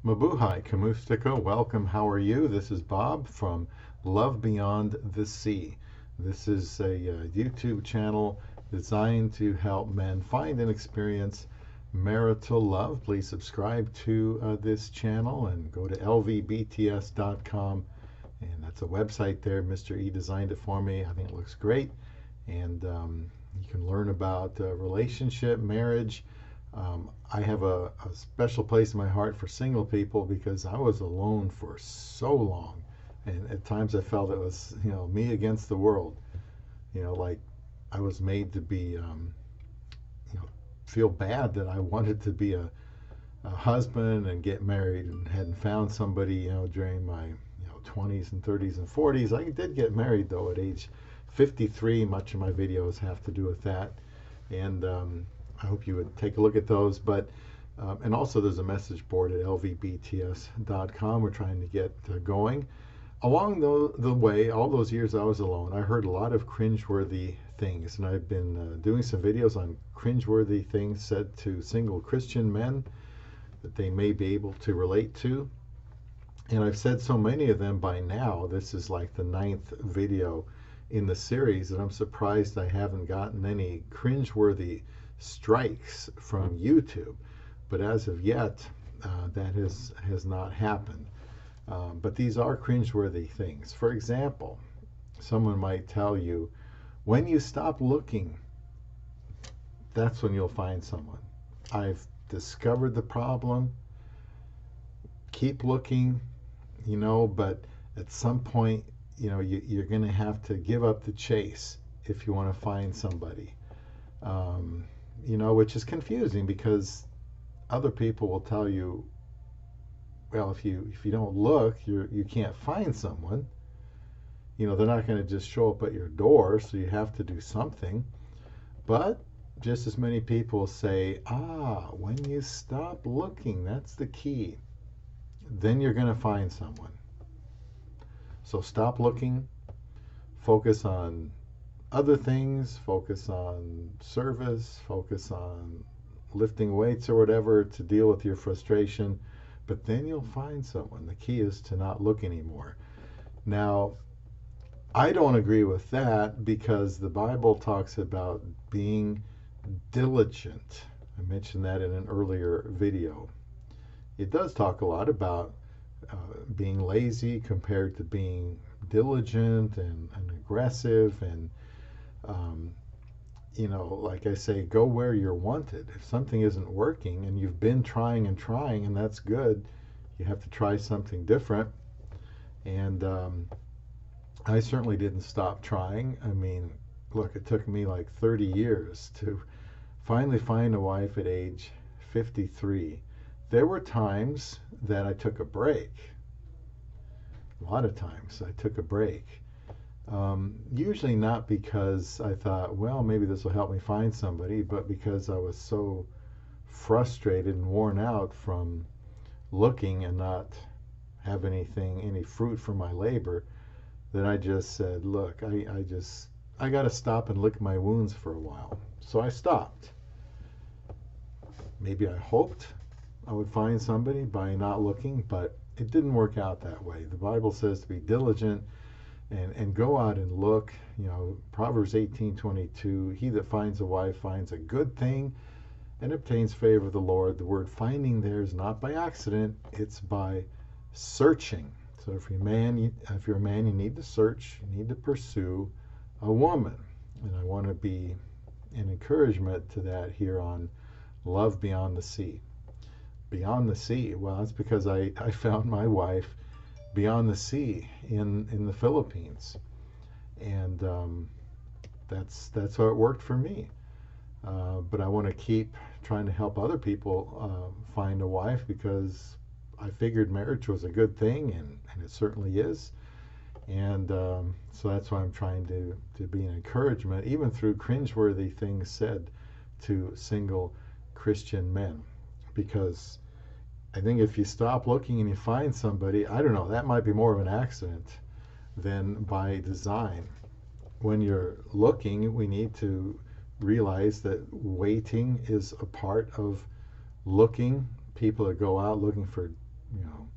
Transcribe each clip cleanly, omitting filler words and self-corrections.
Mabuhay, Kamustika, welcome. How are you? This is Bob from Love Beyond the Sea. This is a YouTube channel designed to help men find and experience marital love. Please subscribe to this channel and go to lvbts.com. And that's a website there. Mr. E designed it for me. I think it looks great. And you can learn about relationship, marriage. I have a special place in my heart for single people because I was alone for so long, and at times I felt it was, me against the world. Like I was made to be, feel bad that I wanted to be a husband and get married and hadn't found somebody, during my 20s and 30s and 40s. I did get married though at age 53. Much of my videos have to do with that, and I hope you would take a look at those. But and also there's a message board at lvbts.com. We're trying to get going. Along the way, all those years I was alone, I heard a lot of cringeworthy things, and I've been doing some videos on cringeworthy things said to single Christian men that they may be able to relate to. And I've said so many of them by now. This is like the 9th video in the series, and I'm surprised I haven't gotten any cringeworthy strikes from YouTube. But as of yet, that has not happened. But these are cringeworthy things. For example, someone might tell you, when you stop looking, that's when you'll find someone. I've discovered the problem. Keep looking, but at some point, you're going to have to give up the chase if you want to find somebody. Which is confusing because other people will tell you, well, if you don't look, you can't find someone. They're not going to just show up at your door, so you have to do something. But just as many people say, when you stop looking, that's the key. Then you're going to find someone. So stop looking, focus on other things, focus on service, focus on lifting weights or whatever to deal with your frustration, but then you'll find someone. The key is to not look anymore. Now, I don't agree with that because the Bible talks about being diligent. I mentioned that in an earlier video. It does talk a lot about being lazy compared to being diligent and aggressive, and like I say, go where you're wanted. If something isn't working and you've been trying and that's good, you have to try something different. And I certainly didn't stop trying. I mean, look, it took me like 30 years to finally find a wife at age 53. There were times that I took a break. A lot of times I took a break. Usually not because I thought, well, maybe this will help me find somebody, but because I was so frustrated and worn out from looking and not have any fruit from my labor, that I just said, look, I got to stop and lick my wounds for a while. So I stopped. Maybe I hoped I would find somebody by not looking, but it didn't work out that way. The Bible says to be diligent and go out and look. Proverbs 18:22, he that finds a wife finds a good thing and obtains favor of the Lord. The word finding there is not by accident, it's by searching. So if you're a man, you need to search, you need to pursue a woman. And I want to be an encouragement to that here on Love Beyond the Sea. Beyond the sea, well, that's because I found my wife beyond the sea in the Philippines, and that's how it worked for me. But I want to keep trying to help other people find a wife because I figured marriage was a good thing, and it certainly is. And so that's why I'm trying to be an encouragement, even through cringeworthy things said to single Christian men. Because I think if you stop looking and you find somebody, I don't know, that might be more of an accident than by design. When you're looking, we need to realize that waiting is a part of looking. People that go out looking for you know,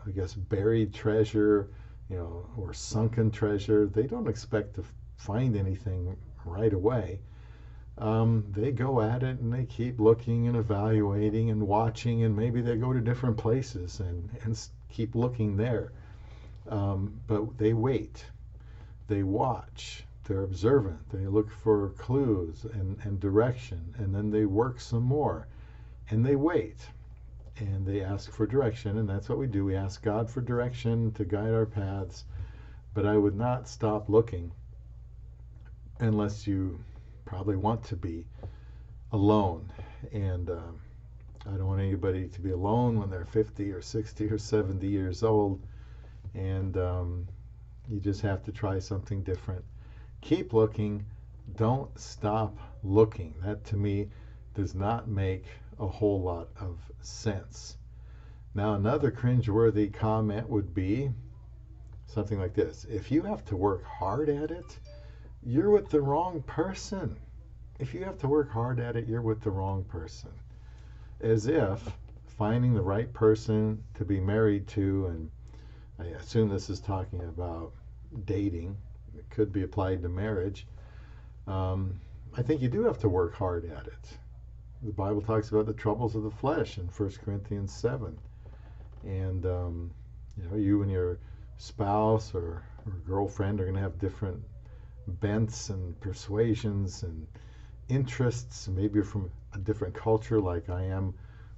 I guess buried treasure, you know, or sunken treasure. They don't expect to find anything right away. They go at it and they keep looking and evaluating and watching, and maybe they go to different places and keep looking there. But they wait, they watch, they're observant, they look for clues and direction, and then they work some more and they wait and they ask for direction. And that's what we do. We ask God for direction to guide our paths. But I would not stop looking unless you probably want to be alone. And I don't want anybody to be alone when they're 50 or 60 or 70 years old. And you just have to try something different. Keep looking. Don't stop looking. That to me does not make a whole lot of sense. Now, another cringeworthy comment would be something like this: if you have to work hard at it, you're with the wrong person. If you have to work hard at it, you're with the wrong person. As if finding the right person to be married to, and I assume this is talking about dating, it could be applied to marriage. I think you do have to work hard at it. The Bible talks about the troubles of the flesh in 1 Corinthians 7. And, you and your spouse or girlfriend are going to have different bents and persuasions and interests. Maybe you're from a different culture like I am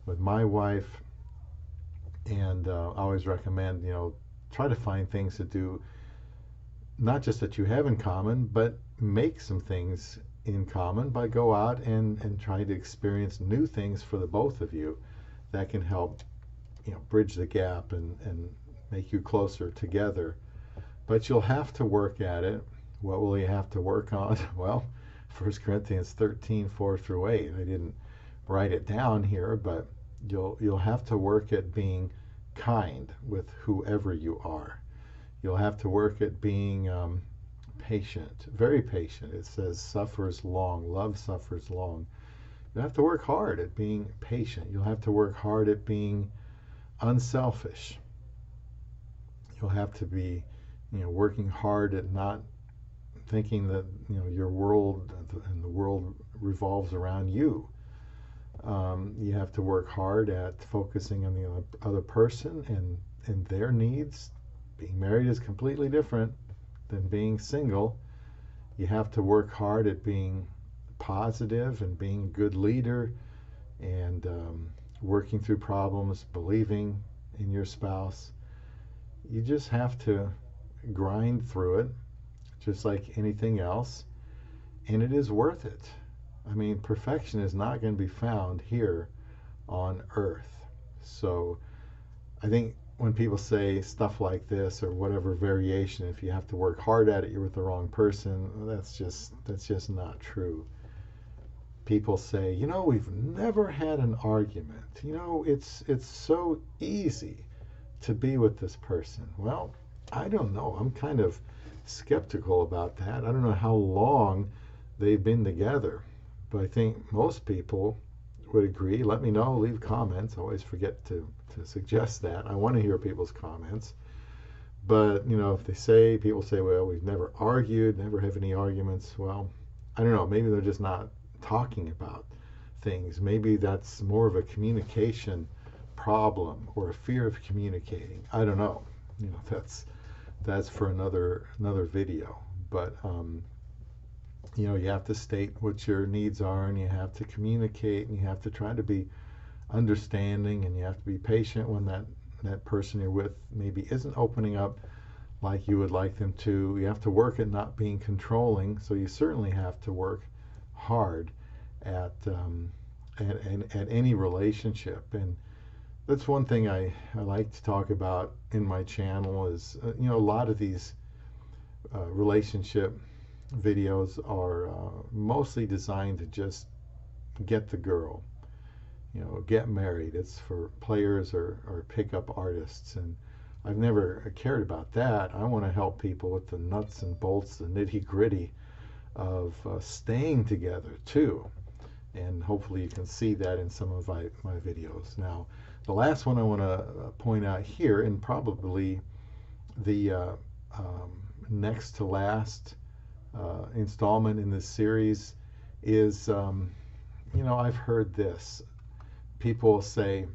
with my wife. And I always recommend, try to find things to do, not just that you have in common, but make some things in common by go out and try to experience new things for the both of you that can help bridge the gap and make you closer together. But you'll have to work at it. What will you have to work on? Well, 1 Corinthians 13, 4 through 8. I didn't write it down here, but you'll have to work at being kind with whoever you are. You'll have to work at being patient, very patient. It says suffers long, love suffers long. You'll have to work hard at being patient. You'll have to work hard at being unselfish. You'll have to be, working hard at not thinking that, your world and the world revolves around you. You have to work hard at focusing on the other person and their needs. Being married is completely different than being single. You have to work hard at being positive and being a good leader and working through problems, believing in your spouse. You just have to grind through it, just like anything else, and it is worth it. I mean, perfection is not going to be found here on earth. So I think when people say stuff like this or whatever variation, if you have to work hard at it, you're with the wrong person, that's just not true. People say, we've never had an argument. It's so easy to be with this person. Well, I don't know. I'm kind of skeptical about that. I don't know how long they've been together, but I think most people would agree. Let me know. Leave comments. I always forget to suggest that. I want to hear people's comments. But, if people say, well, we've never argued, never have any arguments, well, I don't know. Maybe they're just not talking about things. Maybe that's more of a communication problem or a fear of communicating. I don't know. That's for another video. But you have to state what your needs are, and you have to communicate, and you have to try to be understanding, and you have to be patient when that person you're with maybe isn't opening up like you would like them to. You have to work at not being controlling. So you certainly have to work hard at any relationship. And that's one thing I like to talk about in my channel is, a lot of these relationship videos are mostly designed to just get the girl, get married. It's for players or pickup artists. And I've never cared about that. I want to help people with the nuts and bolts, the nitty gritty of staying together too. And hopefully you can see that in some of my videos. Now, the last one I want to point out here, and probably the next to last installment in this series, is I've heard this. People say,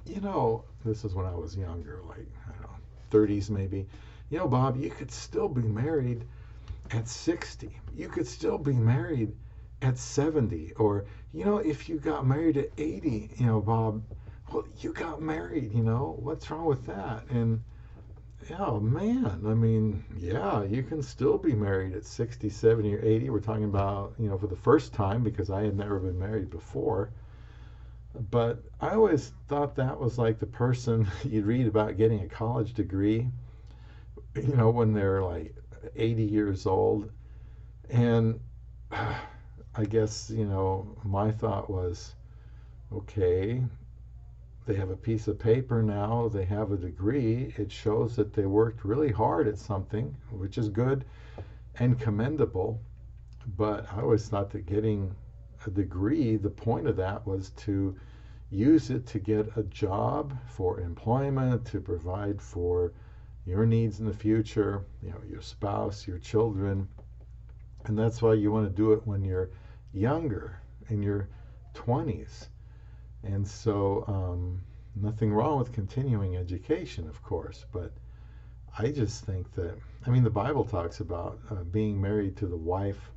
this is when I was younger, like, I don't know, 30s maybe. Bob, you could still be married at 60. You could still be married at 70. Or, if you got married at 80, Bob, well, you got married, what's wrong with that? And, oh, man, I mean, yeah, you can still be married at 60, 70, or 80. We're talking about, for the first time, because I had never been married before. But I always thought that was like the person you'd read about getting a college degree, when they're like 80 years old. And I guess, my thought was, okay, they have a piece of paper now, they have a degree. It shows that they worked really hard at something, which is good and commendable. But I always thought that getting a degree, the point of that was to use it to get a job, for employment, to provide for your needs in the future, your spouse, your children. And that's why you want to do it when you're younger, in your 20s. And so, nothing wrong with continuing education, of course, but I just think that, the Bible talks about being married to the wife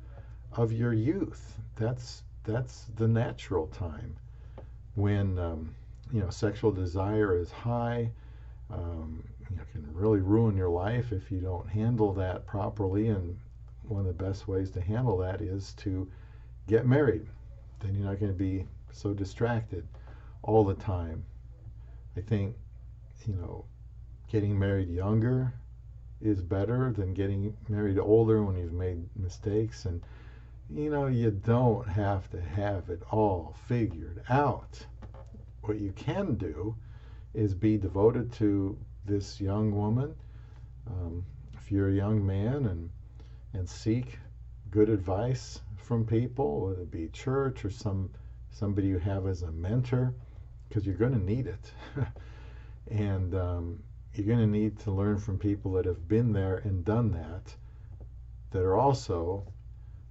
of your youth. That's the natural time when sexual desire is high. Can really ruin your life if you don't handle that properly. And one of the best ways to handle that is to get married. Then you're not going to be so distracted all the time. I think getting married younger is better than getting married older when you've made mistakes. And you don't have to have it all figured out. What you can do is be devoted to this young woman. If you're a young man, and seek good advice from people, whether it be church or somebody you have as a mentor, because you're going to need it. And you're going to need to learn from people that have been there and done that are also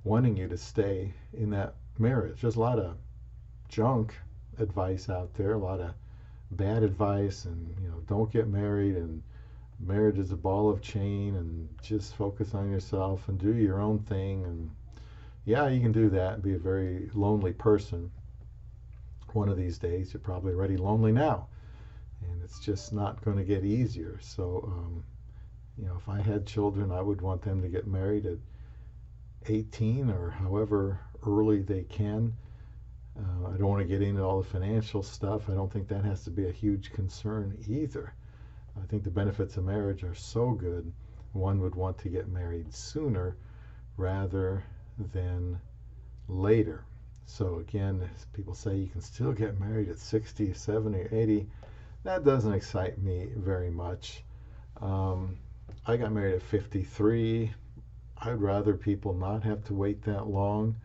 wanting you to stay in that marriage. There's a lot of junk advice out there, a lot of bad advice, and don't get married, and marriage is a ball of chain, and just focus on yourself and do your own thing. And yeah, you can do that and be a very lonely person. One of these days, you're probably already lonely now, and it's just not going to get easier. So if I had children, I would want them to get married at 18 or however early they can. I don't want to get into all the financial stuff. I don't think that has to be a huge concern either. I think the benefits of marriage are so good, one would want to get married sooner rather than later. So again, as people say you can still get married at 60, 70, or 80. That doesn't excite me very much. I got married at 53. I'd rather people not have to wait that long.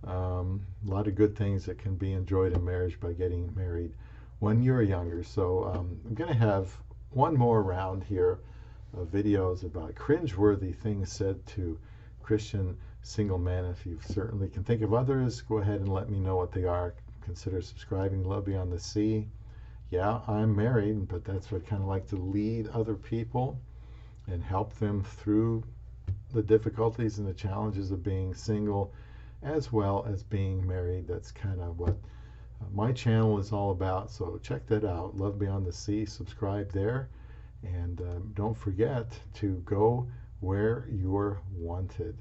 A lot of good things that can be enjoyed in marriage by getting married when you're younger. So I'm going to have one more round here of videos about cringeworthy things said to Christian single men. If you certainly can think of others, go ahead and let me know what they are. Consider subscribing. Love Beyond the Sea. Yeah, I'm married, but that's what I kind of like to lead other people and help them through the difficulties and the challenges of being single, as well as being married. That's kind of what my channel is all about. So check that out. Love Beyond the Sea. Subscribe there. And don't forget to go where you're wanted.